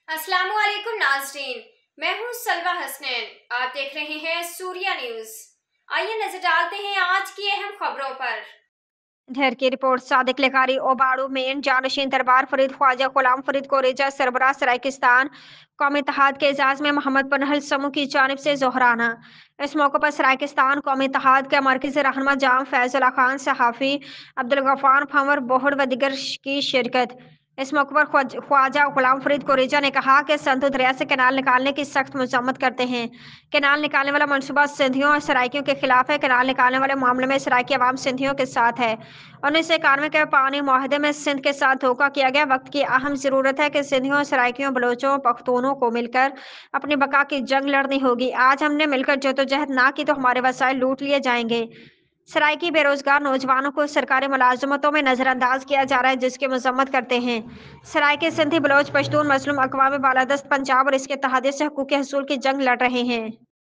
अस्सलाम वालेकुम नाज़रीन, मैं हूँ सलवा हसनैन। आप देख रहे हैं सूर्या न्यूज़। आइए नजर डालते हैं आज की अहम खबरों पर। ढेर की रिपोर्ट सादिक लिखारी ओबाड़ू मेन जानशीन दरबार फरीद ख्वाजा गुलाम फरीद को रेजा सरबराह सरायकिस्तान कौमी इत्तेहाद के एजाज में मोहम्मद पनहल समूह की जानिब से जोहराना। इस मौके पर सरायकिस्तान कौमी इत्तेहाद के मरकजी रहनुमा जाम फैजुल्ला खान सहाफ़ी अब्दुल गफ्फार फंवर बोहड़ व दिगर की शिरकत। इस मौके पर ख्वाजा गुलाम फरीद कोरेजा ने कहा कि संतु दरिया से कैनाल निकालने की सख्त मजम्मत करते हैं। कैनाल निकालने वाला मनसूबा सिंधियों और सराइकियों के खिलाफ है। कैनाल निकालने वाले मामले में सराइकी अवाम सिंधियों के साथ है। 1991 के पानी मुआहदे में सिंध के साथ धोखा किया गया। वक्त की अहम जरूरत है कि सिंधियों सराइकियों बलोचों पख्तूनों को मिलकर अपनी बका की जंग लड़नी होगी। आज हमने मिलकर जद्दोजहद ना की तो हमारे वसाइल लूट लिए जाएंगे। सराइकी बेरोजगार नौजवानों को सरकारी मुलाजमतों में नजरअंदाज किया जा रहा है, जिसकी मजम्मत करते हैं। सराइकी सिंधी बलोच पश्तून मजलूम अक़वाम बालादस्त पंजाब और इसके तहदियों से हकूक़ हसूल की जंग लड़ रहे हैं।